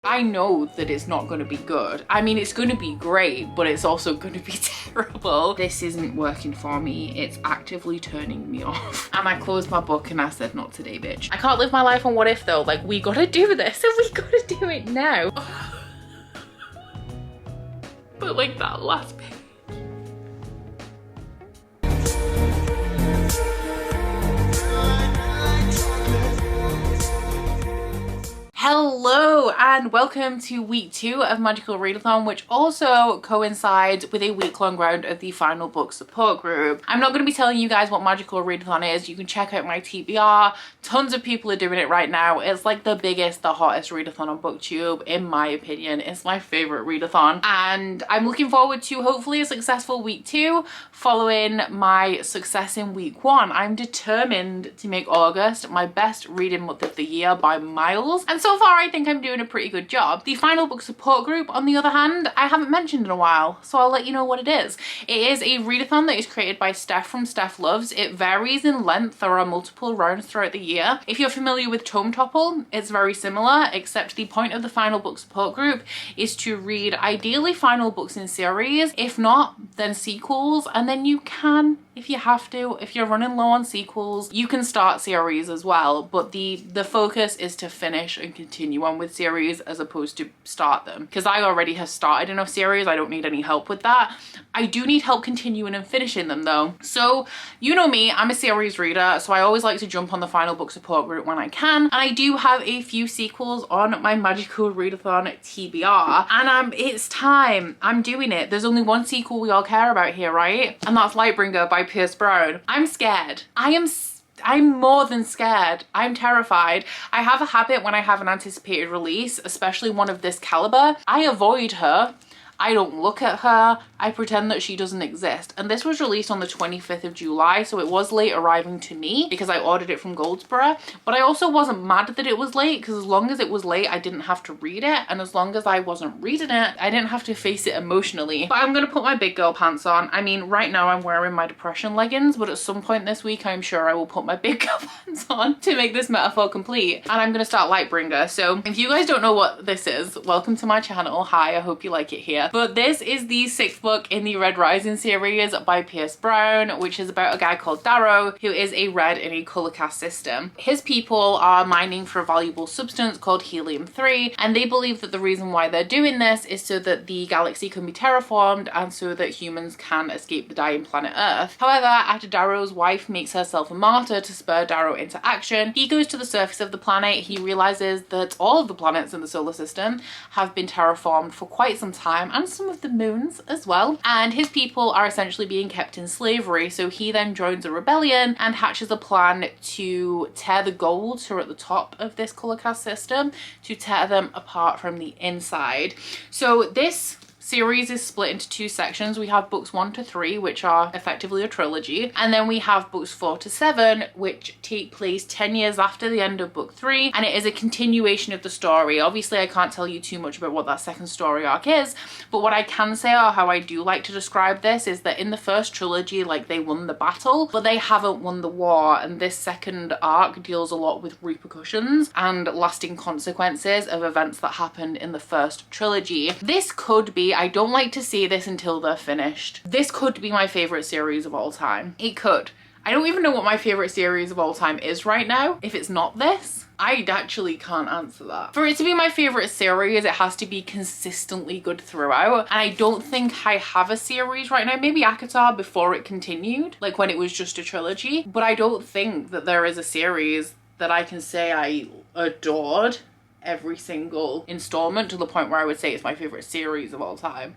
I know that it's not going to be good. I mean, it's going to be great, but it's also going to be terrible. This isn't working for me. It's actively turning me off. And I closed my book and I said, not today, bitch. I can't live my life on what if though. Like, we gotta do this and we gotta do it now. But like that last bit. Hello and welcome to week 2 of Magical Readathon, which also coincides with a week-long round of the final book support group. I'm not going to be telling you guys what Magical Readathon is. You can check out my TBR. Tons of people are doing it right now. It's like the biggest, the hottest readathon on BookTube, in my opinion. It's my favorite readathon, and I'm looking forward to hopefully a successful week 2 following my success in week 1. I'm determined to make August my best reading month of the year by miles, and so far I think I'm doing a pretty good job. The final book support group, on the other hand, I haven't mentioned in a while, so I'll let you know what it is. It is a readathon that is created by Steph from Steph Loves. It varies in length. There are multiple rounds throughout the year. If you're familiar with Tome Topple, it's very similar, except the point of the final book support group is to read ideally final books in series. If not, then sequels, and then you can, if you have to, if you're running low on sequels, you can start series as well, but the focus is to finish and continue on with series as opposed to start them, because I already have started enough series. I don't need any help with that. I do need help continuing and finishing them though. So you know me, I'm a series reader, so I always like to jump on the final book support group when I can, and I do have a few sequels on my Magical Readathon TBR, and it's time. I'm doing it. There's only one sequel we all care about here, right? And that's Lightbringer by Pierce Brown. I'm scared. I'm more than scared. I'm terrified. I have a habit when I have an anticipated release, especially one of this caliber, I avoid her. I don't look at her. I pretend that she doesn't exist. And this was released on the 25th of July, so it was late arriving to me because I ordered it from Goldsboro. But I also wasn't mad that it was late, because as long as it was late, I didn't have to read it. And as long as I wasn't reading it, I didn't have to face it emotionally. But I'm gonna put my big girl pants on. I mean, right now I'm wearing my depression leggings, but at some point this week, I'm sure I will put my big girl pants on to make this metaphor complete. And I'm gonna start Lightbringer. So if you guys don't know what this is, welcome to my channel. Hi, I hope you like it here. But this is the 6th book in the Red Rising series by Pierce Brown, which is about a guy called Darrow, who is a red in a color caste system. His people are mining for a valuable substance called helium-3, and they believe that the reason why they're doing this is so that the galaxy can be terraformed and so that humans can escape the dying planet Earth. However, after Darrow's wife makes herself a martyr to spur Darrow into action, he goes to the surface of the planet. He realizes that all of the planets in the solar system have been terraformed for quite some time, and some of the moons as well, and his people are essentially being kept in slavery. So he then joins a rebellion and hatches a plan to tear the golds who are at the top of this color caste system, to tear them apart from the inside. So this series is split into 2 sections. We have books 1 to 3, which are effectively a trilogy, and then we have books 4 to 7, which take place 10 years after the end of book 3, and it is a continuation of the story. Obviously I can't tell you too much about what that second story arc is, but what I can say, or how I do like to describe this, is that in the first trilogy, like, they won the battle, but they haven't won the war, and this second arc deals a lot with repercussions and lasting consequences of events that happened in the first trilogy. This could be, I don't like to see this until they're finished, this could be my favorite series of all time. It could. I don't even know what my favorite series of all time is right now. If it's not this, I actually can't answer that. For it to be my favorite series, it has to be consistently good throughout. And I don't think I have a series right now. Maybe ACOTAR before it continued, like when it was just a trilogy. But I don't think that there is a series that I can say I adored every single installment to the point where I would say it's my favorite series of all time.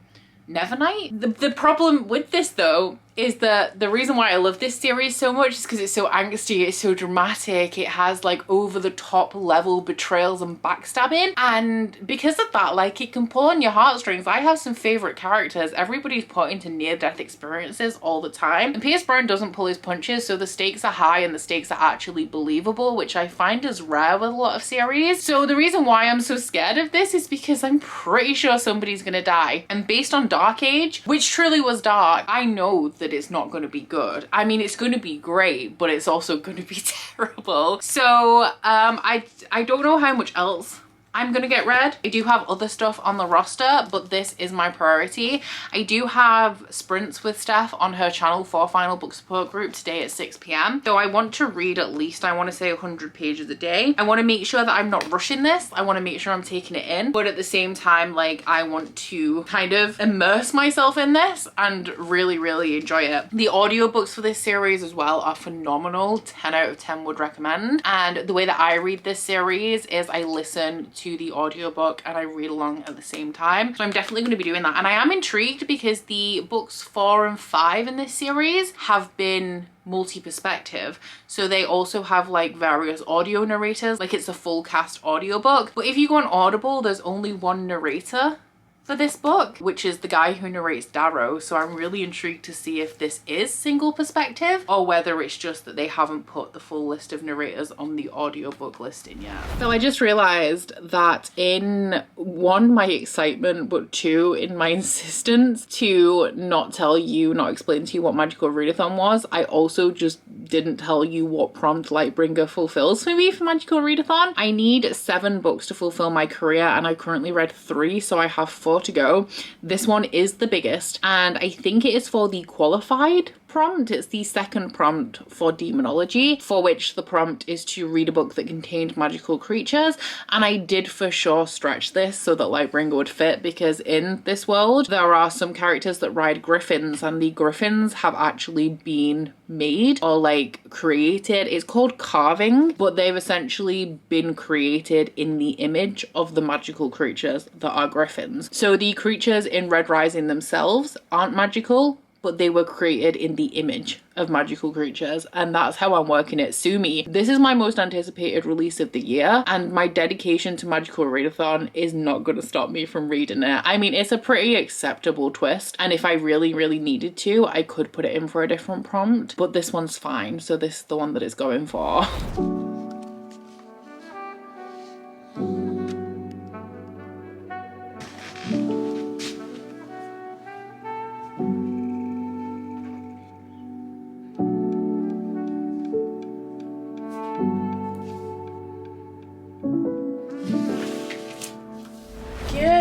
Nevernight? The problem with this though is that the reason why I love this series so much is because it's so angsty, it's so dramatic, it has like over the top level betrayals and backstabbing, and because of that, like, it can pull on your heartstrings. I have some favorite characters. Everybody's put into near-death experiences all the time, and Pierce Brown doesn't pull his punches, so the stakes are high and the stakes are actually believable, which I find is rare with a lot of series. So the reason why I'm so scared of this is because I'm pretty sure somebody's gonna die, and based on Dark Age, which truly was dark, I know that it's not going to be good. I mean, it's going to be great, but it's also going to be terrible. So I don't know how much else I'm gonna get read. I do have other stuff on the roster, but this is my priority. I do have sprints with Steph on her channel for Final Book Support Group today at 6 p.m. So I want to read at least, I want to say 100 pages a day. I want to make sure that I'm not rushing this. I want to make sure I'm taking it in, but at the same time, like, I want to kind of immerse myself in this and really, really enjoy it. The audiobooks for this series as well are phenomenal. 10 out of 10 would recommend. And the way that I read this series is I listen to the audiobook and I read along at the same time. So I'm definitely going to be doing that. And I am intrigued because the books 4 and 5 in this series have been multi-perspective, so they also have like various audio narrators, like it's a full cast audiobook. But if you go on Audible, there's only one narrator for this book, which is the guy who narrates Darrow. So I'm really intrigued to see if this is single perspective or whether it's just that they haven't put the full list of narrators on the audiobook listing yet. So I just realized that in one, my excitement, but two, in my insistence to not tell you, not explain to you what Magical Readathon was, I also just didn't tell you what prompt Lightbringer fulfills for me for Magical Readathon. I need 7 books to fulfill my career and I currently read 3, so I have 4 to go. This one is the biggest and I think it is for the qualified prompt. It's the second prompt for demonology, for which the prompt is to read a book that contained magical creatures. And I did for sure stretch this so that Lightbringer would fit, because in this world there are some characters that ride griffins and the griffins have actually been made or like created. It's called carving, but they've essentially been created in the image of the magical creatures that are griffins. So the creatures in Red Rising themselves aren't magical, but they were created in the image of magical creatures, and that's how I'm working it. Sue me. This is my most anticipated release of the year, and my dedication to Magical Readathon is not going to stop me from reading it. I mean, it's a pretty acceptable twist, and if I really, really needed to, I could put it in for a different prompt, but this one's fine, so this is the one that it's going for.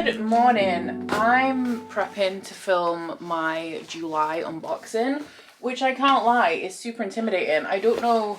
Good morning. I'm prepping to film my July unboxing, which I can't lie is super intimidating. I don't know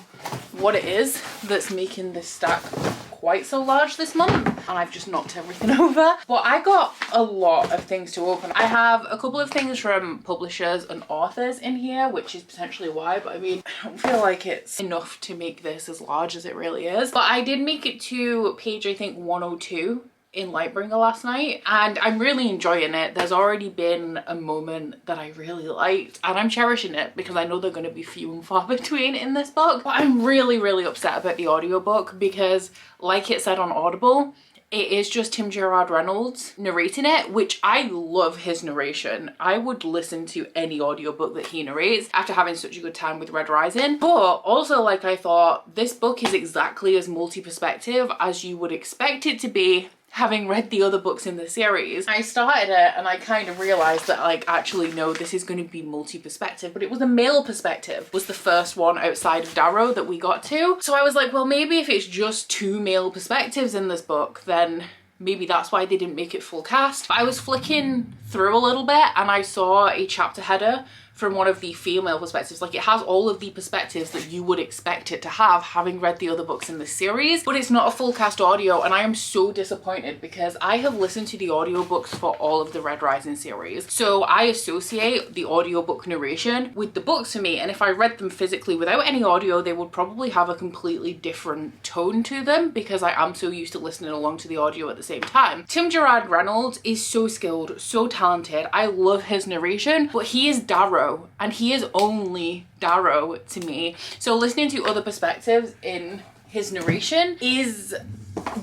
what it is that's making this stack quite so large this month, and I've just knocked everything over. But I got a lot of things to open. I have a couple of things from publishers and authors in here, which is potentially why, but I mean, I don't feel like it's enough to make this as large as it really is. But I did make it to page, I think, 102 in Lightbringer last night, and I'm really enjoying it. There's already been a moment that I really liked, and I'm cherishing it because I know they're going to be few and far between in this book. But I'm really, really upset about the audiobook because, like it said on Audible, it is just Tim Gerard Reynolds narrating it, which I love his narration. I would listen to any audiobook that he narrates after having such a good time with Red Rising. But also, like, I thought this book is exactly as multi-perspective as you would expect it to be, having read the other books in the series. I started it and I kind of realized that, like, actually no, this is going to be multi-perspective, but it was a male perspective, was the first one outside of Darrow that we got to. So I was like, well, maybe if it's just 2 male perspectives in this book, then maybe that's why they didn't make it full cast. I was flicking through a little bit and I saw a chapter header from one of the female perspectives. Like, it has all of the perspectives that you would expect it to have, having read the other books in the series, but it's not a full cast audio, and I am so disappointed because I have listened to the audiobooks for all of the Red Rising series. So I associate the audiobook narration with the books for me, and if I read them physically without any audio, they would probably have a completely different tone to them because I am so used to listening along to the audio at the same time. Tim Gerard Reynolds is so skilled, so talented. I love his narration, but he is Darrow, and he is only Darrow to me. So listening to other perspectives in his narration is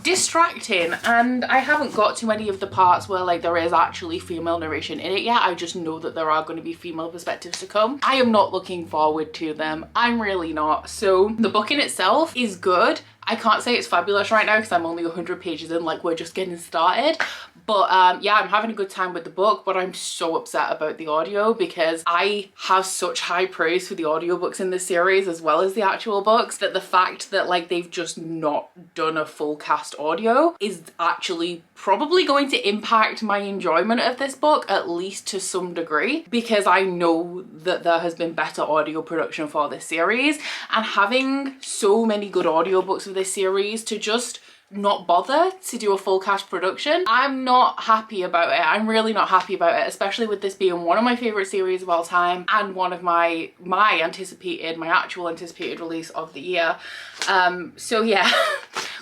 distracting, and I haven't got to any of the parts where, like, there is actually female narration in it yet. I just know that there are going to be female perspectives to come. I am not looking forward to them. I'm really not. So the book in itself is good. I can't say it's fabulous right now because I'm only 100 pages in, like we're just getting started. But yeah, I'm having a good time with the book, but I'm so upset about the audio because I have such high praise for the audiobooks in this series as well as the actual books, that the fact that like they've just not done a full cast audio is actually probably going to impact my enjoyment of this book, at least to some degree, because I know that there has been better audio production for this series, and having so many good audiobooks of this series to just not bother to do a full cast production, I'm not happy about it. I'm really not happy about it, especially with this being one of my favorite series of all time and one of my actual anticipated release of the year. So yeah,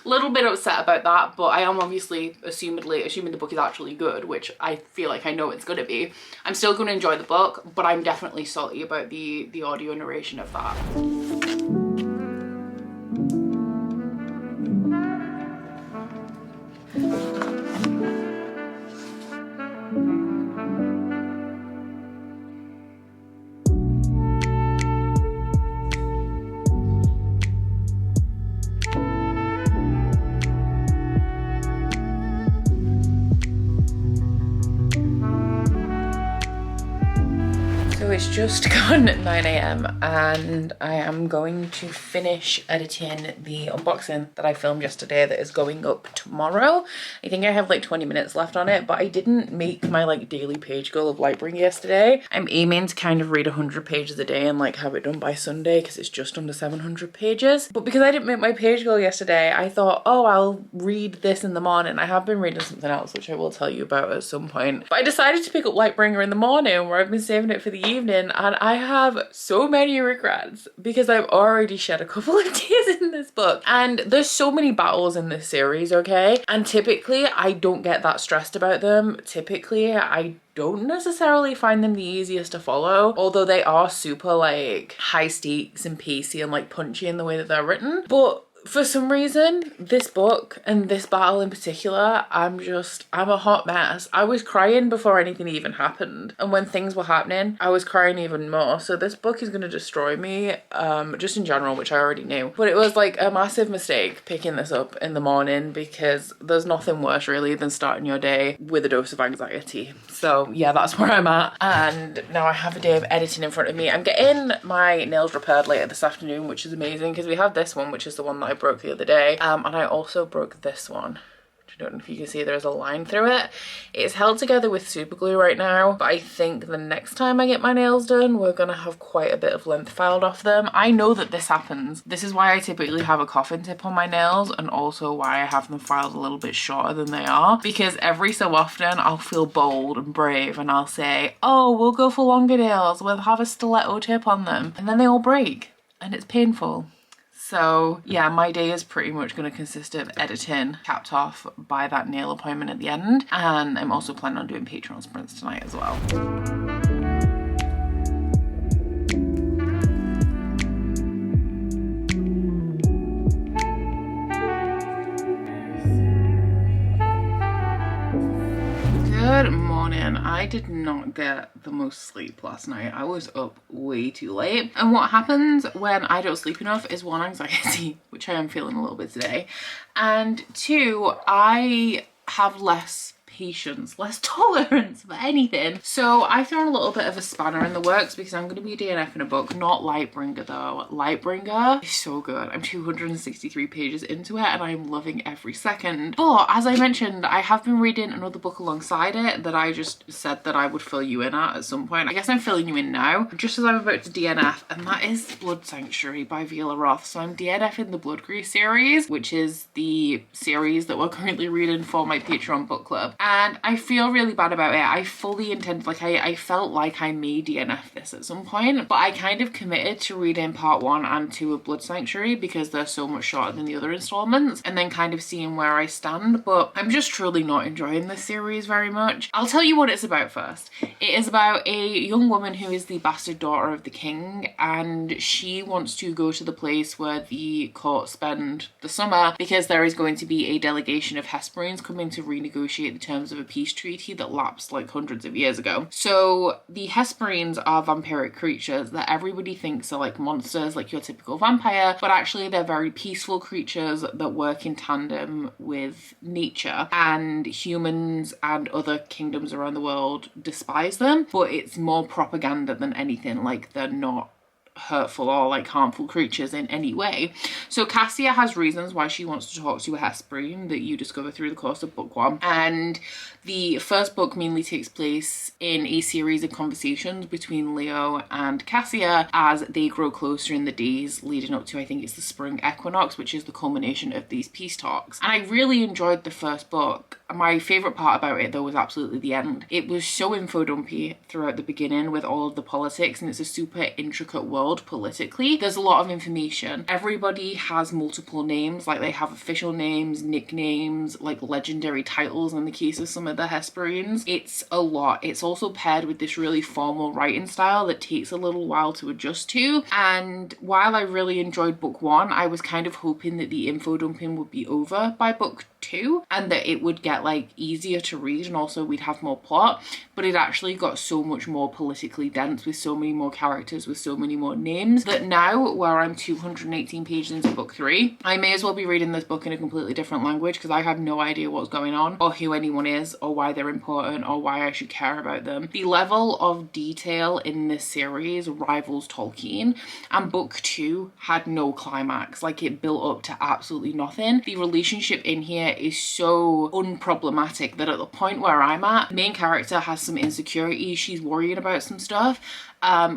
a little bit upset about that, but I am obviously assuming the book is actually good, which I feel like I know it's gonna be. I'm still gonna enjoy the book, but I'm definitely salty about the audio narration of that. It's just gone 9 AM and I am going to finish editing the unboxing that I filmed yesterday that is going up tomorrow. I think I have like 20 minutes left on it, but I didn't make my like daily page goal of Lightbringer yesterday. I'm aiming to kind of read 100 pages a day and like have it done by Sunday because it's just under 700 pages. But because I didn't make my page goal yesterday, I thought, oh, I'll read this in the morning. I have been reading something else, which I will tell you about at some point. But I decided to pick up Lightbringer in the morning where I've been saving it for the evening, and I have so many regrets because I've already shed a couple of tears in this book. And there's so many battles in this series, okay? And typically I don't get that stressed about them. Typically I don't necessarily find them the easiest to follow, although they are super like high stakes and pacey and like punchy in the way that they're written. But for some reason, this book and this battle in particular, I'm a hot mess. I was crying before anything even happened. And when things were happening, I was crying even more. So this book is going to destroy me, just in general, which I already knew. But it was like a massive mistake picking this up in the morning because there's nothing worse really than starting your day with a dose of anxiety. So yeah, that's where I'm at. And now I have a day of editing in front of me. I'm getting my nails repaired later this afternoon, which is amazing because we have this one, which is the one that I broke the other day, and I also broke this one. I don't know if you can see there's a line through it. It's held together with super glue right now, but I think the next time I get my nails done we're gonna have quite a bit of length filed off them. I know that this happens. This is why I typically have a coffin tip on my nails, and also why I have them filed a little bit shorter than they are, because every so often I'll feel bold and brave and I'll say, oh, we'll go for longer nails, we'll have a stiletto tip on them, and then they all break and it's painful. So yeah, my day is pretty much going to consist of editing, capped off by that nail appointment at the end. And I'm also planning on doing Patreon sprints tonight as well. Good morning. I did not get the most sleep last night. I was up way too late. And what happens when I don't sleep enough is one, anxiety, which I am feeling a little bit today. And two, I have less patience, less tolerance for anything. So I thrown a little bit of a spanner in the works because I'm going to be DNFing a book, not Lightbringer though. Lightbringer is so good. I'm 263 pages into it and I'm loving every second. But as I mentioned, I have been reading another book alongside it that I just said that I would fill you in at some point. I guess I'm filling you in now, just as I'm about to DNF, and that is Blood Sanctuary by Viola Roth. So I'm DNFing the Bloodgrace series, which is the series that we're currently reading for my Patreon book club. And I feel really bad about it. I fully intended, like I felt like I may DNF this at some point, but I kind of committed to reading part 1 and 2 of Blood Sanctuary because they're so much shorter than the other installments, and then kind of seeing where I stand. But I'm just truly not enjoying this series very much. I'll tell you what it's about first. It is about a young woman who is the bastard daughter of the king, and she wants to go to the place where the court spend the summer because there is going to be a delegation of Hesperenes coming to renegotiate the terms of a peace treaty that lapsed like hundreds of years ago. So the Hesperines are vampiric creatures that everybody thinks are like monsters, like your typical vampire, but actually they're very peaceful creatures that work in tandem with nature, and humans and other kingdoms around the world despise them, but it's more propaganda than anything. Like, they're not hurtful or like harmful creatures in any way. So Cassia has reasons why she wants to talk to a Hesperine that you discover through the course of book one, and the first book mainly takes place in a series of conversations between Leo and Cassia as they grow closer in the days leading up to, I think it's the spring equinox, which is the culmination of these peace talks. And I really enjoyed the first book. My favourite part about it though was absolutely the end. It was so info dumpy throughout the beginning with all of the politics, and it's a super intricate world politically. There's a lot of information. Everybody has multiple names, like they have official names, nicknames, like legendary titles in the case of some of the Hesperines. It's a lot. It's also paired with this really formal writing style that takes a little while to adjust to. And while I really enjoyed book one, I was kind of hoping that the info dumping would be over by book two and that it would get like easier to read, and also we'd have more plot. But it actually got so much more politically dense with so many more characters, with so many more names, that now where I'm 218 pages into book three, I may as well be reading this book in a completely different language because I have no idea what's going on or who anyone is or why they're important or why I should care about them. The level of detail in this series rivals Tolkien, and book two had no climax. Like, it built up to absolutely nothing. The relationship in here is so unproblematic that at the point where I'm at, the main character has some insecurities. She's worrying about some stuff,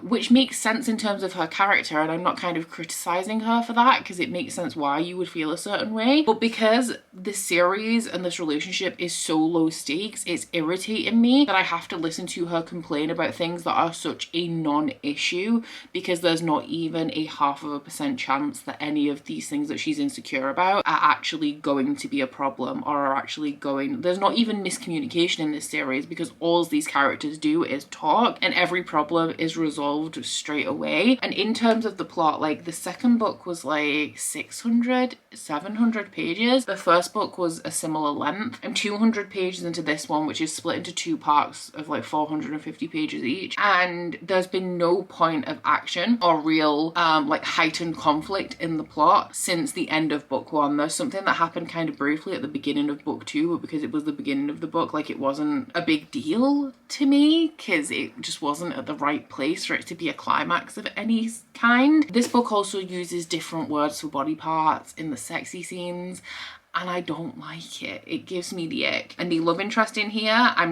which makes sense in terms of her character, and I'm not kind of criticizing her for that because it makes sense why you would feel a certain way. But because this series and this relationship is so low stakes, it's irritating me that I have to listen to her complain about things that are such a non-issue, because there's not even a 0.5% chance that any of these things that she's insecure about are actually going to be a problem or are actually going... There's not even miscommunication in this series because all these characters do is talk, and every problem is resolved straight away. And in terms of the plot, like, the second book was like 700 pages. The first book was a similar length. I'm 200 pages into this one, which is split into two parts of like 450 pages each, and there's been no point of action or real like heightened conflict in the plot since the end of book one. There's something that happened kind of briefly at the beginning of book two, but because it was the beginning of the book, like, it wasn't a big deal to me because it just wasn't at the right place for it to be a climax of any kind. This book also uses different words for body parts in the sexy scenes, and I don't like it. It gives me the ick. And the love interest in here, I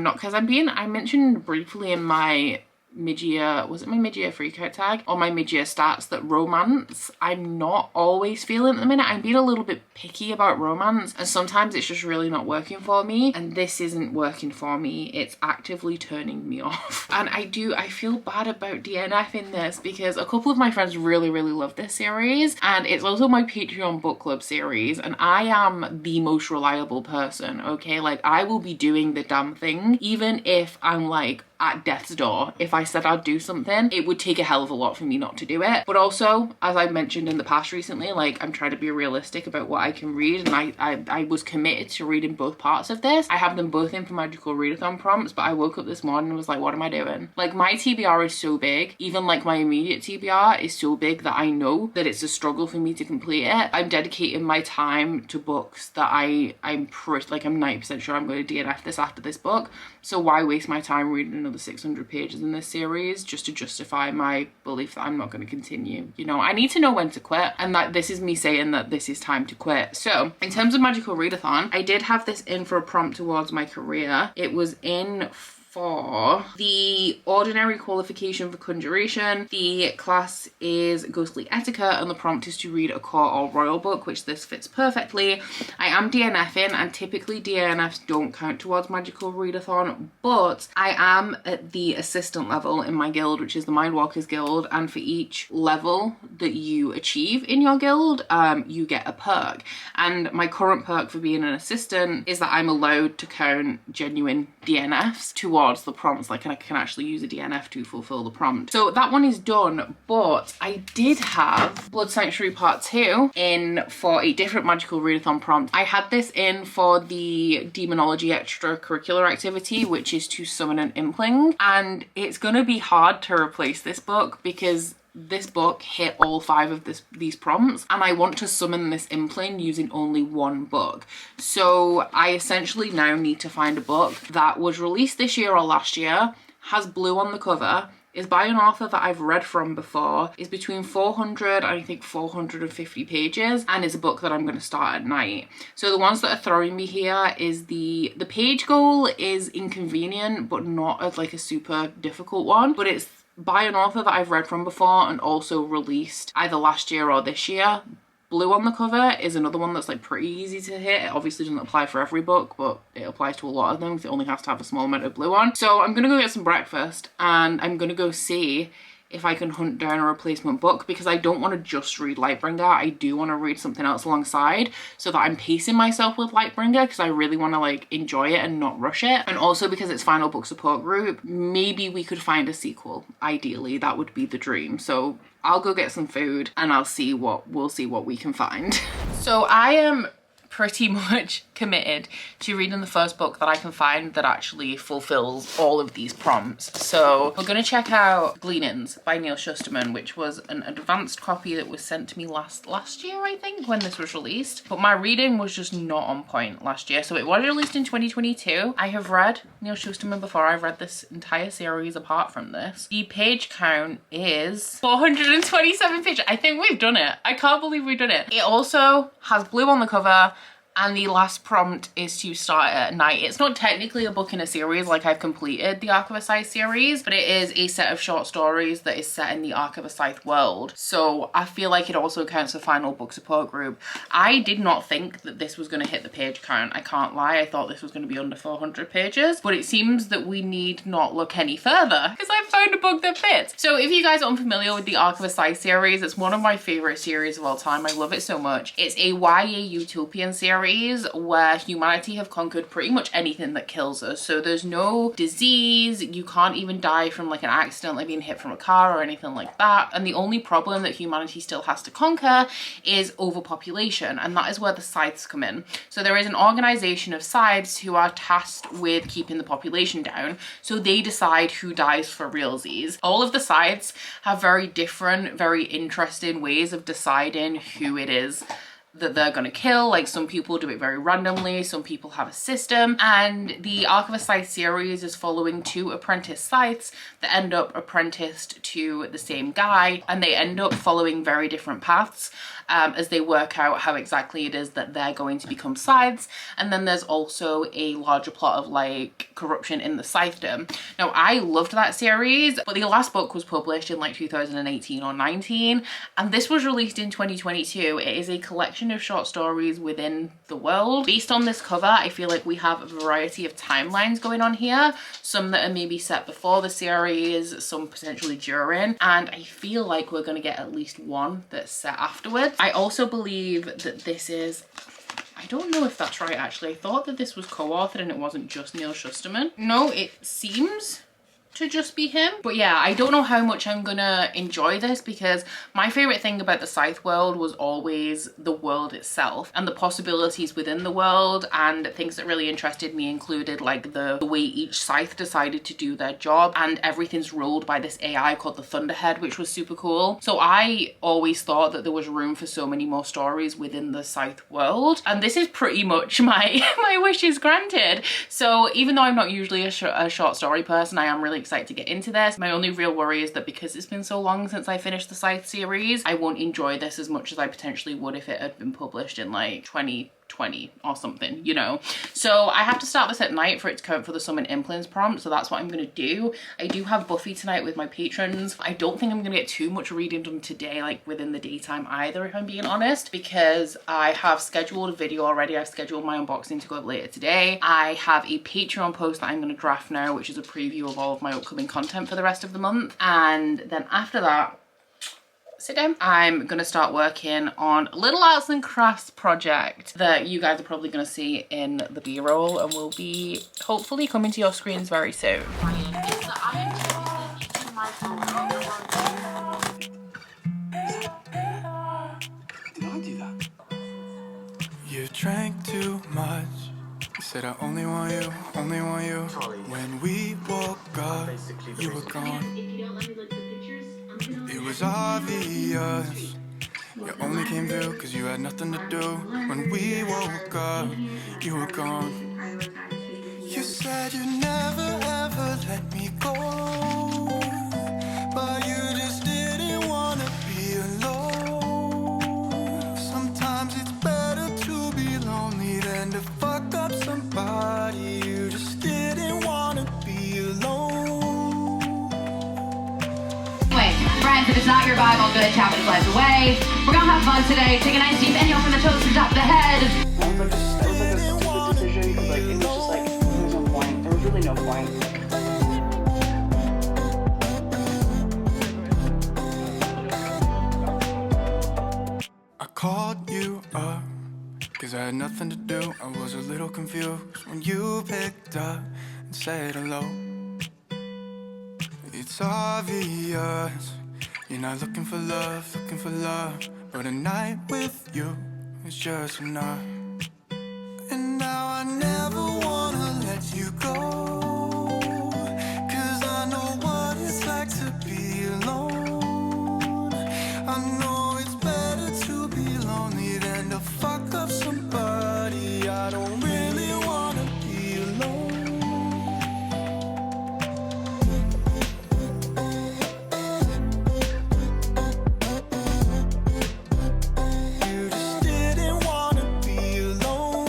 mentioned briefly in my mid-year, was it my mid-year freakout tag or my mid-year stats, that romance I'm not always feeling at the minute. I'm being a little bit picky about romance, and sometimes it's just really not working for me, and this isn't working for me. It's actively turning me off. And I feel bad about DNF in this because a couple of my friends really love this series, and it's also my Patreon book club series, and I am the most reliable person, okay? Like, I will be doing the damn thing even if I'm like at death's door. If I said I'd do something, it would take a hell of a lot for me not to do it. But also, as I've mentioned in the past recently, like, I'm trying to be realistic about what I can read, and I was committed to reading both parts of this. I have them both in for Magical Readathon prompts, but I woke up this morning and was like, what am I doing? Like, my TBR is so big, even like my immediate TBR is so big that I know that it's a struggle for me to complete it. I'm dedicating my time to books that I'm 90% sure I'm going to DNF this after this book. So why waste my time reading another 600 pages in this series just to justify my belief that I'm not going to continue? You know, I need to know when to quit, and that this is me saying that this is time to quit. So in terms of Magical Readathon, I did have this in for a prompt towards my career. It was in for the ordinary qualification for conjuration. The class is ghostly etiquette, and the prompt is to read a court or royal book, which this fits perfectly. I am DNFing, and typically DNFs don't count towards Magical Readathon, but I am at the assistant level in my guild, which is the Mindwalkers Guild, and for each level that you achieve in your guild, you get a perk. And my current perk for being an assistant is that I'm allowed to count genuine DNFs towards towards the prompts, like I can actually use a DNF to fulfill the prompt. So that one is done, but I did have Blood Sanctuary Part 2 in for a different magical readathon prompt. I had this in for the demonology extracurricular activity, which is to summon an impling, and it's gonna be hard to replace this book because this book hit all 5 of these prompts, and I want to summon this impling using only one book. So I essentially now need to find a book that was released this year or last year, has blue on the cover, is by an author that I've read from before, is between 400 and I think 450 pages, and is a book that I'm going to start at night. So the ones that are throwing me here is the page goal is inconvenient, but not as like a super difficult one, but it's by an author that I've read from before and also released either last year or this year. Blue on the cover is another one that's like pretty easy to hit. It obviously doesn't apply for every book, but it applies to a lot of them because it only has to have a small amount of blue on. So I'm gonna go get some breakfast and I'm gonna go see if I can hunt down a replacement book, because I don't want to just read Lightbringer. I do want to read something else alongside so that I'm pacing myself with Lightbringer, because I really want to like enjoy it and not rush it. And also because it's final book support group, maybe we could find a sequel. Ideally, that would be the dream. So I'll go get some food and we'll see what we can find. So I am pretty much committed to reading the first book that I can find that actually fulfills all of these prompts. So we're going to check out Gleanings by Neil Shusterman, which was an advanced copy that was sent to me last year, I think, when this was released. But my reading was just not on point last year. So it was released in 2022. I have read Neil Shusterman before. I've read this entire series apart from this. The page count is 427 pages. I think we've done it. I can't believe we've done it. It also has blue on the cover, and the last prompt is to start at night. It's not technically a book in a series, like I've completed the Arc of a Scythe series, but it is a set of short stories that is set in the Arc of a Scythe world. So I feel like it also counts for final book support group. I did not think that this was going to hit the page count. I can't lie. I thought this was going to be under 400 pages, but it seems that we need not look any further because I found a book that fits. So if you guys are unfamiliar with the Arc of a Scythe series, it's one of my favorite series of all time. I love it so much. It's a YA utopian series where humanity have conquered pretty much anything that kills us. So there's no disease, you can't even die from like an accident, like being hit from a car or anything like that. And the only problem that humanity still has to conquer is overpopulation, and that is where the scythes come in. So there is an organization of scythes who are tasked with keeping the population down, so they decide who dies for realsies. All of the scythes have very different, very interesting ways of deciding who it is that they're gonna kill. Like some people do it very randomly, some people have a system, and the Arc of a Scythe series is following 2 apprentice scythes that end up apprenticed to the same guy, and they end up following very different paths as they work out how exactly it is that they're going to become scythes. And then there's also a larger plot of like corruption in the scythedom. Now I loved that series, but the last book was published in like 2018 or 19, and this was released in 2022. It is a collection of short stories within the world. Based on this cover, I feel like we have a variety of timelines going on here, some that are maybe set before the series, some potentially during, and I feel like we're going to get at least one that's set afterwards. I also believe that this is, I don't know if that's right actually, I thought that this was co-authored and it wasn't just Neil Shusterman. No, it seems to just be him. But yeah, I don't know how much I'm gonna enjoy this, because my favorite thing about the Scythe world was always the world itself and the possibilities within the world, and things that really interested me included like the way each scythe decided to do their job, and everything's ruled by this AI called the Thunderhead, which was super cool. So I always thought that there was room for so many more stories within the Scythe world, and this is pretty much my wishes granted. So even though I'm not usually a short story person, I am really excited to get into this. My only real worry is that because it's been so long since I finished the Scythe series, I won't enjoy this as much as I potentially would if it had been published in like 2020 or something, you know. So I have to start this at night for it to count for the summon implants prompt, so that's what I'm gonna do. I do have Buffy tonight with my patrons. I don't think I'm gonna get too much reading done today, like within the daytime either, if I'm being honest, because I have scheduled a video already. I've scheduled my unboxing to go up later today. I have a Patreon post that I'm gonna draft now, which is a preview of all of my upcoming content for the rest of the month, and then after that sit down. I'm gonna start working on a little arts and crafts project that you guys are probably gonna see in the B-roll and will be hopefully coming to your screens very soon. Did I do that? You drank too much. You said I only want you, only want you. When we woke up, you were gone. It was obvious. You only came through cause you had nothing to do. When we woke up, you were gone. You said you'd never ever let me go, but you just didn't wanna be alone. Sometimes it's better to be lonely than to fuck up somebody. You just didn't wanna be alone. Anyway, friends, if it's not your vibe, all good, tap it flies away. We're gonna have fun today. Take a nice deep inhale from the toes to the top of the head. It was like a stupid decision because like, it was just like, there was no point. There was really no point. I called you up cause I had nothing to do. I was a little confused when you picked up and said hello. It's obvious you're not looking for love, but a night with you is just enough. And now I never wanna let you go, cause I know what it's like to be alone. I know it's better to be lonely than to fuck up somebody. I don't really wanna be alone. You just didn't wanna be alone.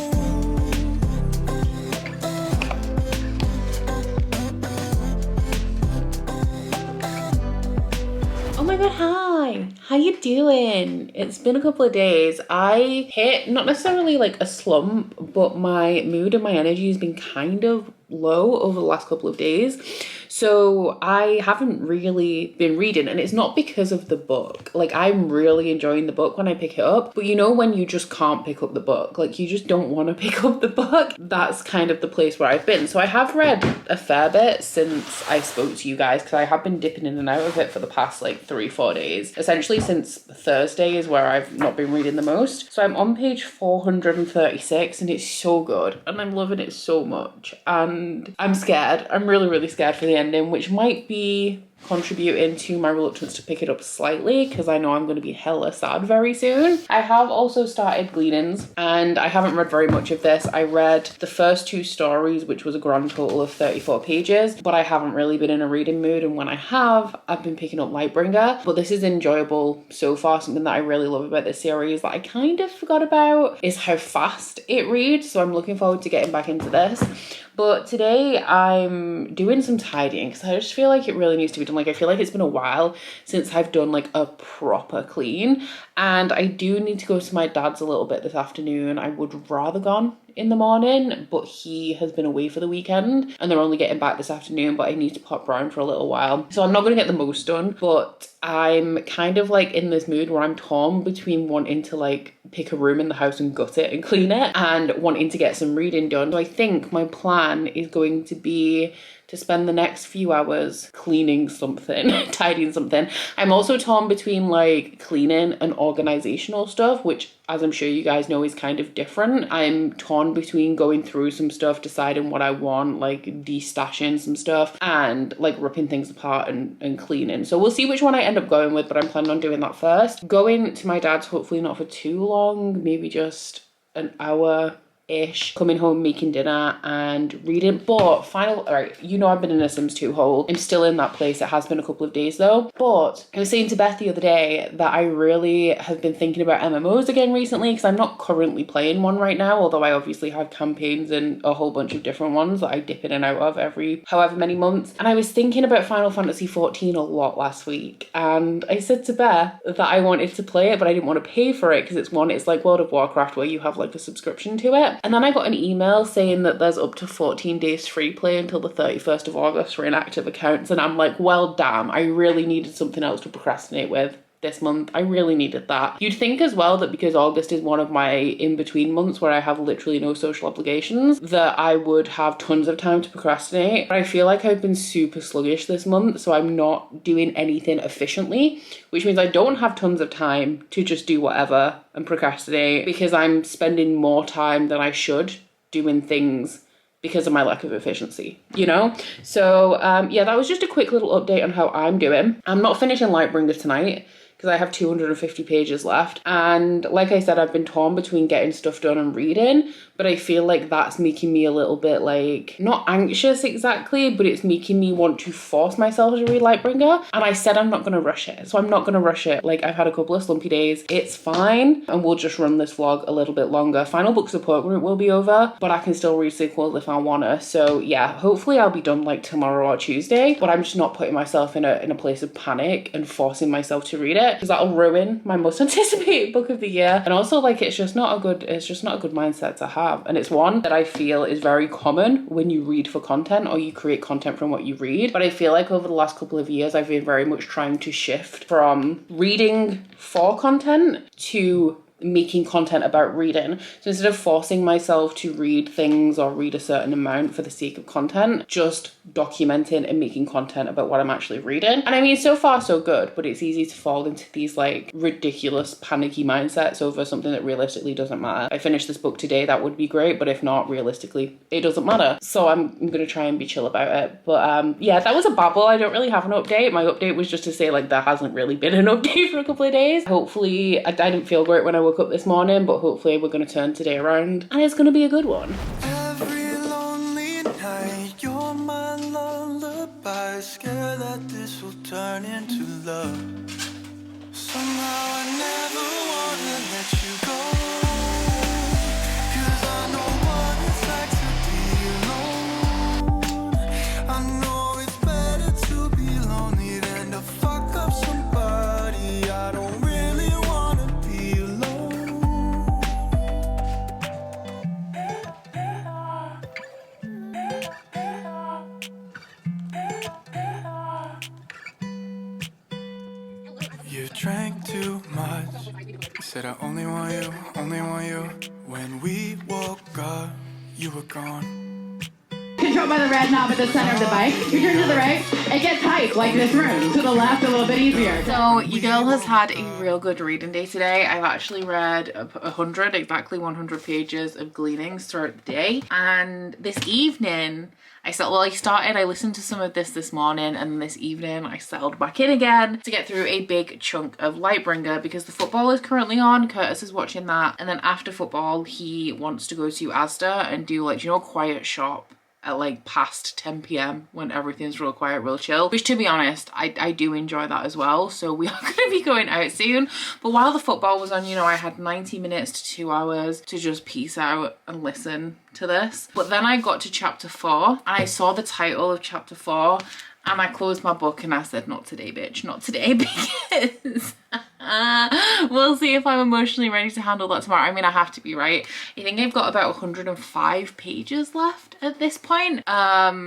Oh my god, hi! How you doing? It's been a couple of days. I hit not necessarily like a slump, but my mood and my energy has been kind of low over the last couple of days. So I haven't really been reading, and it's not because of the book. Like, I'm really enjoying the book when I pick it up, but you know when you just can't pick up the book, like you just don't want to pick up the book? That's kind of the place where I've been. So I have read a fair bit since I spoke to you guys, because I have been dipping in and out of it for the past like 3-4 days. Essentially since Thursday is where I've not been reading the most. So I'm on page 436 and it's so good and I'm loving it so much. And I'm scared. I'm really, really scared for the ending, which might be contributing to my reluctance to pick it up slightly because I know I'm going to be hella sad very soon. I have also started Gleanings and I haven't read very much of this. I read the first 2 stories, which was a grand total of 34 pages, but I haven't really been in a reading mood, and when I have, I've been picking up Lightbringer. But this is enjoyable so far. Something that I really love about this series that I kind of forgot about is how fast it reads, so I'm looking forward to getting back into this. But today I'm doing some tidying because I just feel like it really needs to be done. Like, I feel like it's been a while since I've done like a proper clean, and I do need to go to my dad's a little bit this afternoon. I would rather gone in the morning, but he has been away for the weekend and they're only getting back this afternoon, but I need to pop round for a little while. So I'm not going to get the most done, but I'm kind of like in this mood where I'm torn between wanting to like pick a room in the house and gut it and clean it and wanting to get some reading done. So I think my plan is going to be to spend the next few hours cleaning something, tidying something. I'm also torn between like cleaning and organizational stuff, which, as I'm sure you guys know, is kind of different. I'm torn between going through some stuff, deciding what I want, like de-stashing some stuff, and like ripping things apart and cleaning. So we'll see which one I end up going with, but I'm planning on doing that first. Going to my dad's, hopefully not for too long, maybe just an hour ish, coming home, making dinner and reading. But all right, you know I've been in a Sims 2 hole. I'm still in that place. It has been a couple of days though. But I was saying to Beth the other day that I really have been thinking about MMOs again recently, because I'm not currently playing one right now, although I obviously have campaigns and a whole bunch of different ones that I dip in and out of every however many months. And I was thinking about Final Fantasy 14 a lot last week, and I said to Beth that I wanted to play it, but I didn't want to pay for it because it's like World of Warcraft where you have like a subscription to it. And then I got an email saying that there's up to 14 days free play until the 31st of August for inactive accounts. And I'm like, well, damn, I really needed something else to procrastinate with. this month. I really needed that. You'd think as well that because August is one of my in-between months where I have literally no social obligations, that I would have tons of time to procrastinate. But I feel like I've been super sluggish this month, so I'm not doing anything efficiently, which means I don't have tons of time to just do whatever and procrastinate, because I'm spending more time than I should doing things because of my lack of efficiency, you know? So yeah, that was just a quick little update on how I'm doing. I'm not finishing Lightbringer tonight because I have 250 pages left. And like I said, I've been torn between getting stuff done and reading, but I feel like that's making me a little bit like, not anxious exactly, but it's making me want to force myself to read Lightbringer. And I said I'm not gonna rush it, so I'm not gonna rush it. Like, I've had a couple of slumpy days, it's fine, and we'll just run this vlog a little bit longer. Final book support group will be over, but I can still read sequels if I wanna. So yeah, hopefully I'll be done like tomorrow or Tuesday, but I'm just not putting myself in a place of panic and forcing myself to read it, because that'll ruin my most anticipated book of the year. And also, like, it's just not a good mindset to have. And it's one that I feel is very common when you read for content or you create content from what you read. But I feel like over the last couple of years, I've been very much trying to shift from reading for content to making content about reading. So instead of forcing myself to read things or read a certain amount for the sake of content, just documenting and making content about what I'm actually reading. And I mean, so far so good, but it's easy to fall into these like ridiculous panicky mindsets over something that realistically doesn't matter. If I finish this book today, that would be great, but if not, realistically, it doesn't matter. So I'm gonna try and be chill about it. But yeah, that was a babble. I don't really have an update. My update was just to say, like, there hasn't really been an update for a couple of days. Hopefully, I didn't feel great when I woke up this morning, but hopefully we're going to turn today around and it's going to be a good one. Every lonely night, you're my lullaby. Scared that this will turn into love. Somehow I never wanna let you go, 'cause I know what it's like to be alone. I know it's better to be lonely than to fuck up somebody. I don't really wanna be alone. You drank too much. You said I only want you, only want you. When we woke up, you were gone. Controlled by the red knob at the center of the bike. You turn to the right, it gets tight, like this room. To the left, a little bit easier. So, your girl has had a real good reading day today. I've actually read exactly 100 pages of Gleanings throughout the day. And this evening, I listened to some of this morning, and this evening I settled back in again to get through a big chunk of Lightbringer because the football is currently on. Curtis is watching that, and then after football he wants to go to Asda and do, like, you know, a quiet shop at like past 10 p.m. when everything's real quiet, real chill, which, to be honest, I do enjoy that as well. So we are going to be going out soon. But while the football was on, you know, I had 90 minutes to 2 hours to just peace out and listen to this. But then I got to chapter 4 and I saw the title of chapter 4 and I closed my book and I said, not today, bitch, not today, because we'll see if I'm emotionally ready to handle that tomorrow. I mean, I have to be, right? I think I've got about 105 pages left at this point. But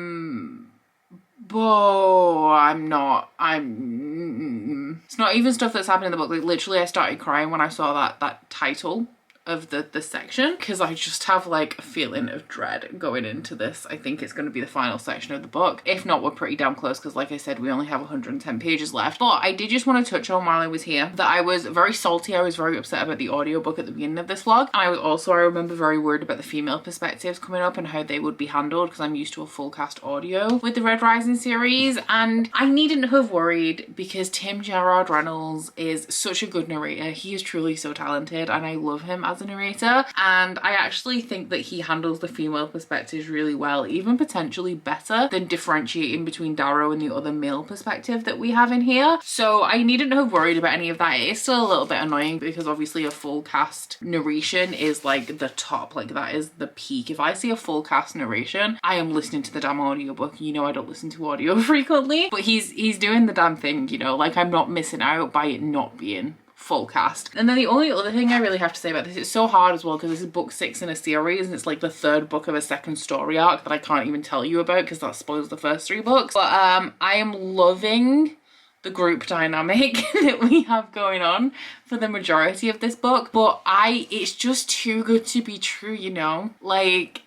it's not even stuff that's happened in the book. Like, literally I started crying when I saw that title of the section, because I just have like a feeling of dread going into this. I think it's going to be the final section of the book. If not, we're pretty damn close, because like I said, we only have 110 pages left. But I did just want to touch on while I was here that I was very salty. I was very upset about the audiobook at the beginning of this vlog, and I was also, I remember, very worried about the female perspectives coming up and how they would be handled, because I'm used to a full cast audio with the Red Rising series, and I needn't have worried because Tim Gerard Reynolds is such a good narrator. He is truly so talented and I love him as a narrator, and I actually think that he handles the female perspectives really well, even potentially better than differentiating between Darrow and the other male perspective that we have in here. So I needn't have worried about any of that. It is still a little bit annoying because obviously a full cast narration is like the top, like that is the peak. If I see a full cast narration, I am listening to the damn audiobook. You know, I don't listen to audio frequently, but he's doing the damn thing, you know, like I'm not missing out by it not being full cast. And then the only other thing I really have to say about this, it's so hard as well because this is book 6 in a series and it's like the 3rd book of a 2nd story arc that I can't even tell you about because that spoils the first 3 books. But I am loving the group dynamic that we have going on for the majority of this book, but it's just too good to be true, you know? Like,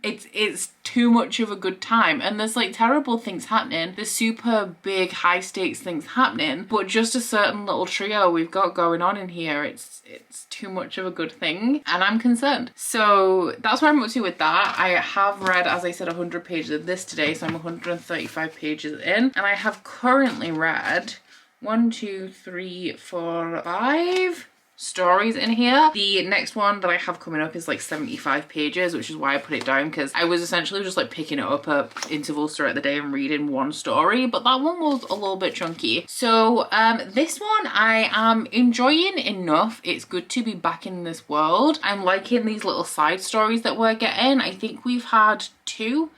it's too much of a good time, and there's like terrible things happening, there's super big high stakes things happening, but just a certain little trio we've got going on in here, it's too much of a good thing, and I'm concerned. So that's where I'm up to with that. I have read, as I said, 100 pages of this today, so I'm 135 pages in, and I have currently read 1, 2, 3, 4, 5 stories in here. The next one that I have coming up is like 75 pages, which is why I put it down, because I was essentially just like picking it up at intervals throughout the day and reading one story, but that one was a little bit chunky. So this one I am enjoying enough. It's good to be back in this world. I'm liking these little side stories that we're getting. I think we've had 2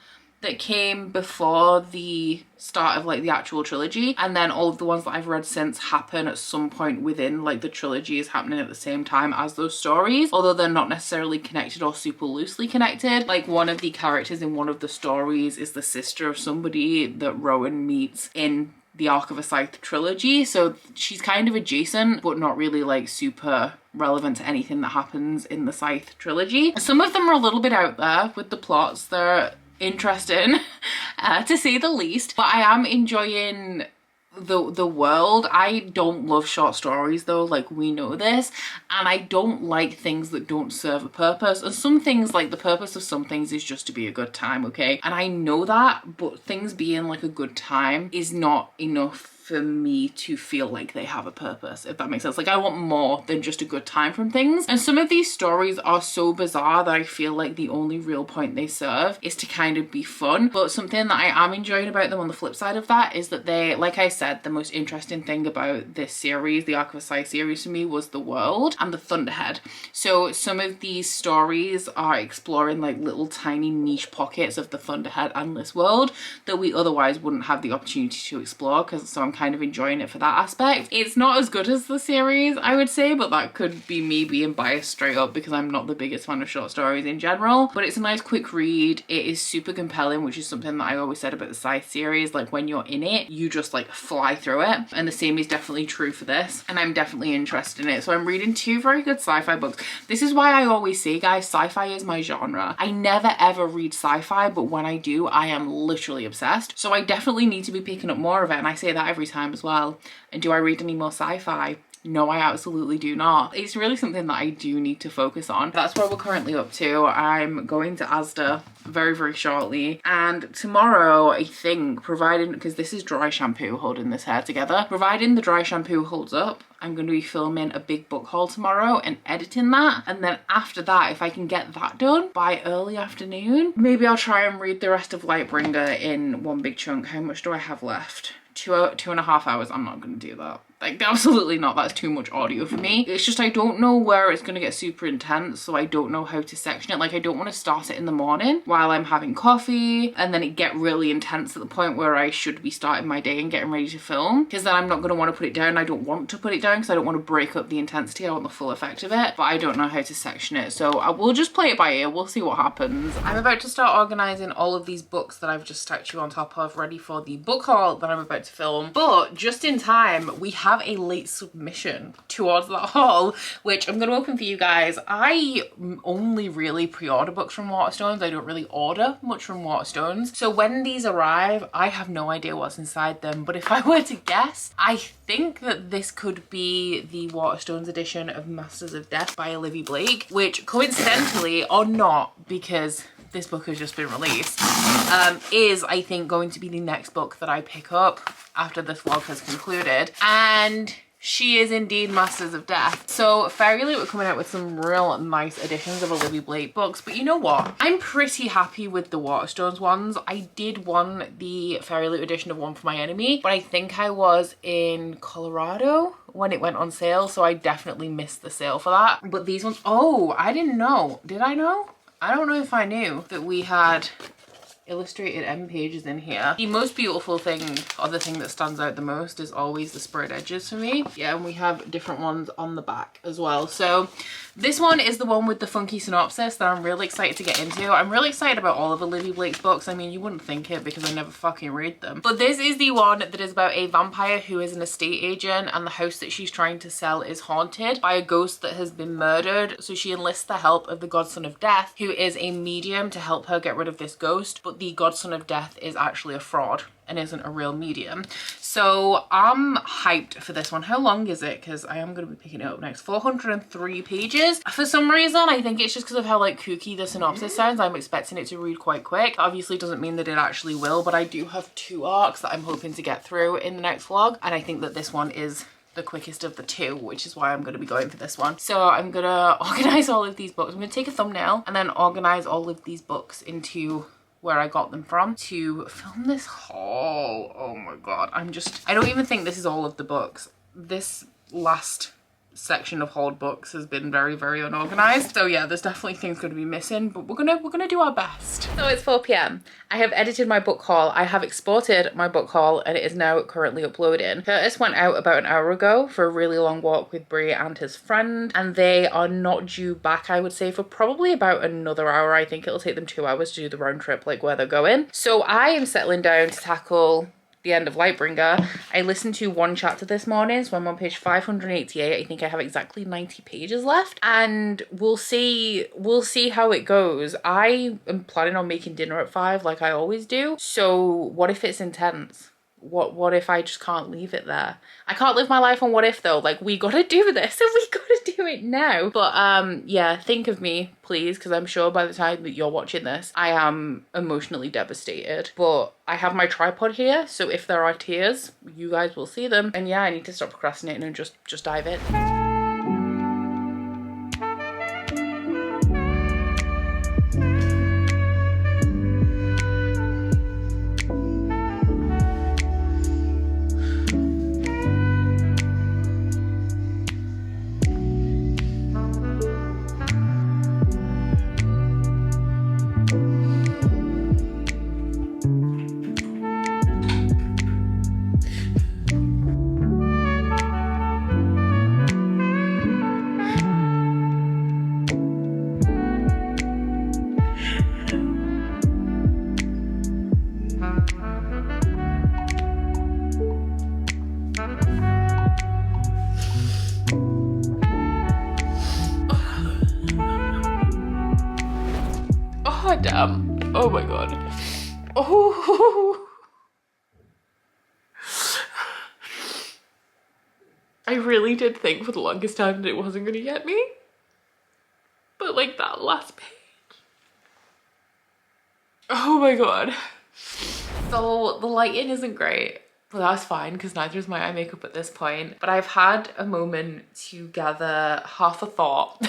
that came before the start of like the actual trilogy, and then all of the ones that I've read since happen at some point within like the trilogy is happening at the same time as those stories, although they're not necessarily connected or super loosely connected. Like one of the characters in one of the stories is the sister of somebody that Rowan meets in the Arc of a Scythe trilogy, so she's kind of adjacent but not really like super relevant to anything that happens in the Scythe trilogy. Some of them are a little bit out there with the plots. They're interesting to say the least, but I am enjoying the world. I don't love short stories though, like we know this, and I don't like things that don't serve a purpose, and some things, like the purpose of some things is just to be a good time, okay, and I know that, but things being like a good time is not enough for me to feel like they have a purpose, if that makes sense. Like I want more than just a good time from things, and some of these stories are so bizarre that I feel like the only real point they serve is to kind of be fun. But something that I am enjoying about them on the flip side of that is that they, like I said, the most interesting thing about this series, the Arc of a Scythe series, to me was the world and the Thunderhead. So some of these stories are exploring like little tiny niche pockets of the Thunderhead endless world that we otherwise wouldn't have the opportunity to explore, because so I'm kind of enjoying it for that aspect. It's not as good as the series, I would say, but that could be me being biased straight up because I'm not the biggest fan of short stories in general. But it's a nice quick read. It is super compelling, which is something that I always said about the Scythe series. Like when you're in it, you just like fly through it, and the same is definitely true for this, and I'm definitely interested in it. So I'm reading 2 very good sci-fi books. This is why I always say, guys, sci-fi is my genre. I never ever read sci-fi, but when I do, I am literally obsessed. So I definitely need to be picking up more of it, and I say that every time as well. And do I read any more sci-fi? No, I absolutely do not. It's really something that I do need to focus on. That's where we're currently up to. I'm going to Asda very, very shortly, and tomorrow, I think, providing, because this is dry shampoo holding this hair together, providing the dry shampoo holds up, I'm going to be filming a big book haul tomorrow and editing that, and then after that, if I can get that done by early afternoon, maybe I'll try and read the rest of Lightbringer in one big chunk. How much do I have left? 2.5 hours. I'm not going to do that. Like, absolutely not. That's too much audio for me. It's just I don't know where it's going to get super intense, so I don't know how to section it. Like, I don't want to start it in the morning while I'm having coffee and then it get really intense at the point where I should be starting my day and getting ready to film, because then I'm not going to want to put it down. I don't want to put it down because I don't want to break up the intensity. I want the full effect of it, but I don't know how to section it, so I will just play it by ear. We'll see what happens. I'm about to start organising all of these books that I've just stacked you on top of, ready for the book haul that I'm about to film, but just in time, we have a late submission towards that haul, which I'm going to open for you guys. I only really pre-order books from Waterstones. I don't really order much from Waterstones. So when these arrive, I have no idea what's inside them. But if I were to guess, I think that this could be the Waterstones edition of Masters of Death by Olivia Blake, which coincidentally or not, because this book has just been released, is, I think, going to be the next book that I pick up after this vlog has concluded. And she is indeed Masters of Death. So Fairyloot were coming out with some real nice editions of Olivia Blake books, but you know what? I'm pretty happy with the Waterstones ones. I did want the Fairyloot edition of One for My Enemy, but I think I was in Colorado when it went on sale, so I definitely missed the sale for that. But these ones, oh, I didn't know. Did I know? I don't know if I knew that we had illustrated end pages in here. The most beautiful thing, or the thing that stands out the most, is always the sprayed edges for me. Yeah, and we have different ones on the back as well. So this one is the one with the funky synopsis that I'm really excited to get into. I'm really excited about all of Olivia Blake's books. I mean, you wouldn't think it because I never fucking read them. But this is the one that is about a vampire who is an estate agent, and the house that she's trying to sell is haunted by a ghost that has been murdered. So she enlists the help of the godson of death, who is a medium, to help her get rid of this ghost. But the godson of death is actually a fraud and isn't a real medium. So I'm hyped for this one. How long is it? Because I am going to be picking it up next. 403 pages. For some reason, I think it's just because of how like kooky the synopsis sounds, I'm expecting it to read quite quick. Obviously doesn't mean that it actually will, but I do have 2 arcs that I'm hoping to get through in the next vlog, and I think that this one is the quickest of the 2, which is why I'm going to be going for this one. So I'm gonna organize all of these books. I'm gonna take a thumbnail and then organize all of these books into where I got them from to film this haul. Oh my god, I don't even think this is all of the books. This last section of hauled books has been very, very unorganized. So yeah, there's definitely things going to be missing, but we're gonna do our best. So it's 4 p.m. I have edited my book haul. I have exported my book haul and it is now currently uploading. Curtis went out about an hour ago for a really long walk with Brie and his friend, and they are not due back, I would say, for probably about another hour. I think it'll take them 2 hours to do the round trip, like where they're going. So I am settling down to tackle the end of Lightbringer. I listened to 1 chapter this morning, so I'm on page 588. I think I have exactly 90 pages left, and we'll see how it goes. I am planning on making dinner at 5 like I always do, so what if it's intense? What if I just can't leave it there? I can't live my life on what if though. Like, we gotta do this and we gotta do it now. But yeah, think of me please, because I'm sure by the time that you're watching this I am emotionally devastated. But I have my tripod here, so if there are tears you guys will see them. And yeah, I need to stop procrastinating and just dive in. Damn. Oh my god. Oh. I really did think for the longest time that it wasn't gonna get me. But like that last page. Oh my god. So the lighting isn't great, but that's fine because neither is my eye makeup at this point. But I've had a moment to gather half a thought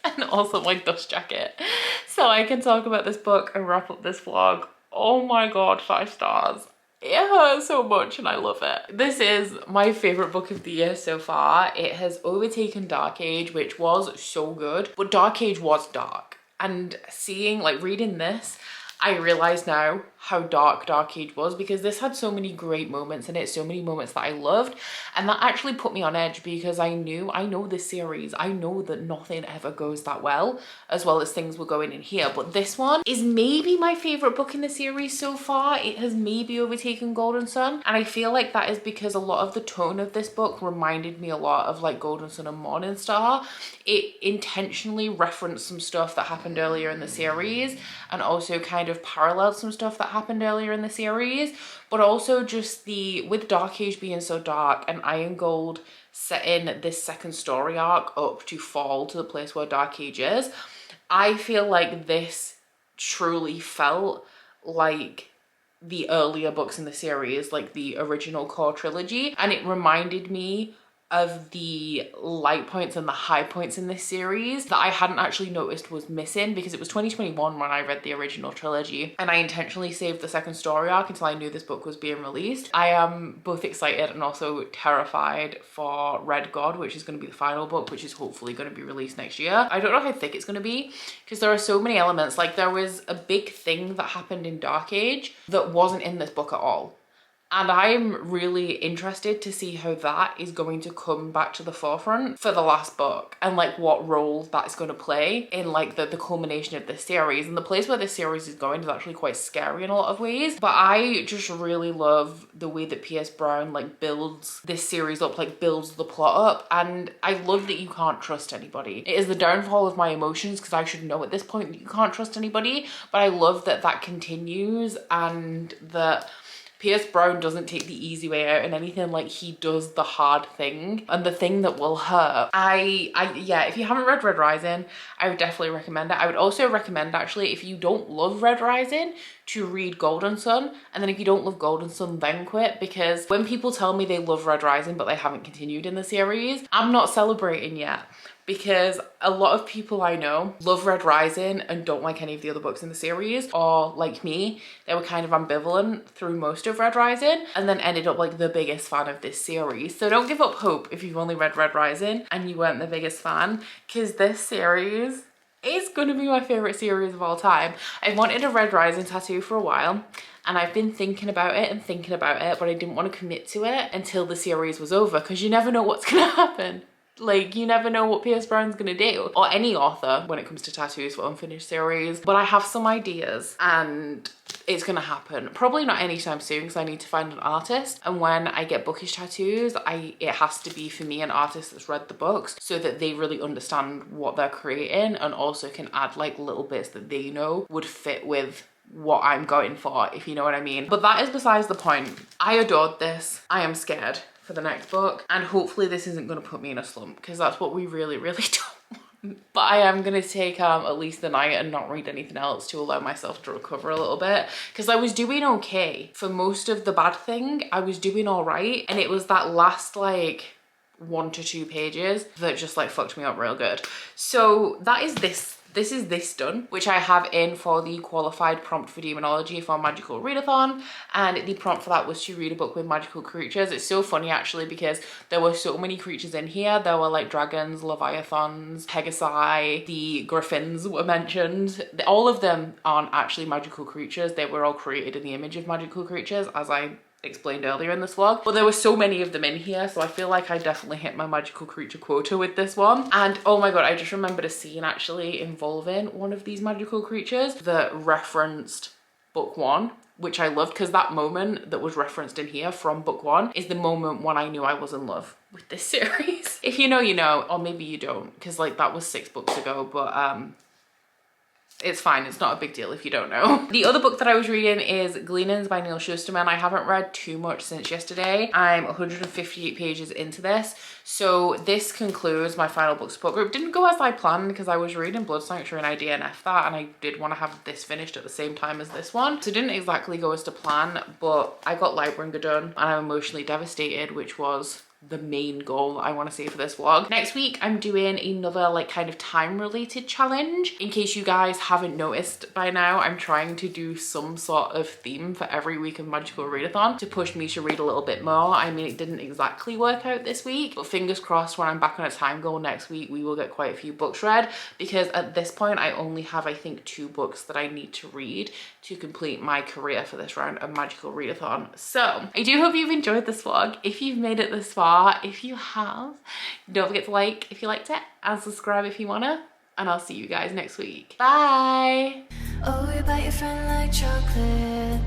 and also my dust jacket, so I can talk about this book and wrap up this vlog. Oh my god, 5 stars. It hurts so much and I love it. This is my favorite book of the year so far. It has overtaken Dark Age, which was so good, but Dark Age was dark. And seeing, like, reading this, I realize now how dark Dark Age was, because this had so many great moments in it, so many moments that I loved, and that actually put me on edge because I know this series, I know that nothing ever goes that well as things were going in here, but this one is maybe my favorite book in the series so far. It has maybe overtaken Golden Sun, and I feel like that is because a lot of the tone of this book reminded me a lot of like Golden Sun and Morning Star. It intentionally referenced some stuff that happened earlier in the series and also kind of paralleled some stuff that happened earlier in the series, but also just with Dark Age being so dark and Iron Gold setting this second story arc up to fall to the place where Dark Age is, I feel like this truly felt like the earlier books in the series, like the original core trilogy, and it reminded me of the light points and the high points in this series that I hadn't actually noticed was missing, because it was 2021 when I read the original trilogy, and I intentionally saved the second story arc until I knew this book was being released. I am both excited and also terrified for Red God, which is going to be the final book, which is hopefully going to be released next year. I don't know how thick it's going to be, because there are so many elements. Like, there was a big thing that happened in Dark Age that wasn't in this book at all. And I'm really interested to see how that is going to come back to the forefront for the last book, and like what role that's going to play in like the culmination of this series. And the place where this series is going is actually quite scary in a lot of ways. But I just really love the way that P.S. Brown like builds this series up, like builds the plot up. And I love that you can't trust anybody. It is the downfall of my emotions, because I should know at this point that you can't trust anybody. But I love that that continues, and that P.S. Brown doesn't take the easy way out in anything. Like, he does the hard thing and the thing that will hurt. Yeah, if you haven't read Red Rising, I would definitely recommend it. I would also recommend, actually, if you don't love Red Rising, to read Golden Sun. And then if you don't love Golden Sun, then quit. Because when people tell me they love Red Rising but they haven't continued in the series, I'm not celebrating yet. Because a lot of people I know love Red Rising and don't like any of the other books in the series, or like me, they were kind of ambivalent through most of Red Rising and then ended up like the biggest fan of this series. So don't give up hope if you've only read Red Rising and you weren't the biggest fan, because this series is going to be my favorite series of all time. I've wanted a Red Rising tattoo for a while, and I've been thinking about it, but I didn't want to commit to it until the series was over, because you never know what's going to happen. Like, you never know what P.S. Brown's gonna do, or any author when it comes to tattoos for unfinished series. But I have some ideas, and it's gonna happen. Probably not anytime soon, because I need to find an artist. And when I get Bookish tattoos, it has to be for me an artist that's read the books, so that they really understand what they're creating, and also can add like little bits that they know would fit with what I'm going for, if you know what I mean. But that is besides the point. I adored this. I am scared for the next book, and hopefully this isn't going to put me in a slump, because that's what we really don't want. But I am going to take at least the night and not read anything else to allow myself to recover a little bit, because I was doing okay for most of the bad thing. I was doing all right, and it was that last like 1 to 2 pages that just like fucked me up real good. So that is this is this done, which I have in for the qualified prompt for demonology for Magical Readathon, and the prompt for that was to read a book with magical creatures. It's so funny actually, because there were so many creatures in here. There were like dragons, leviathans, pegasi, the griffins were mentioned. All of them aren't actually magical creatures. They were all created in the image of magical creatures, as I explained earlier in this vlog. But there were so many of them in here, so I feel like I definitely hit my magical creature quota with this one. And oh my god, I just remembered a scene actually involving one of these magical creatures that referenced book 1, which I loved, because that moment that was referenced in here from book 1 is the moment when I knew I was in love with this series. If you know, you know, or maybe you don't, because like that was 6 books ago, but it's fine, it's not a big deal if you don't know. The other book that I was reading is Gleanings by Neil Shusterman. I haven't read too much since yesterday. I'm 158 pages into this. So this concludes my final book support group. Didn't go as I planned, because I was reading Blood Sanctuary and I DNF'd that, and I did want to have this finished at the same time as this one. So it didn't exactly go as to plan, but I got Lightbringer done, and I'm emotionally devastated, which was the main goal I want to say for this vlog. Next week I'm doing another like kind of time related challenge. In case you guys haven't noticed by now, I'm trying to do some sort of theme for every week of Magical Readathon to push me to read a little bit more. I mean, it didn't exactly work out this week, but fingers crossed when I'm back on a time goal next week we will get quite a few books read, because at this point I only have I think 2 books that I need to read to complete my career for this round of Magical Readathon. So I do hope you've enjoyed this vlog. If you've made it this far, if you have, don't forget to like if you liked it, and subscribe if you wanna, and I'll see you guys next week. Bye. Oh, you bite your friend like chocolate.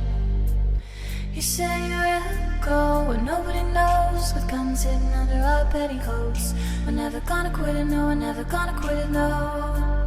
You say you will go where nobody knows, with guns hidden under our petticoats. We're never gonna quit it, no, we're never gonna quit it, no.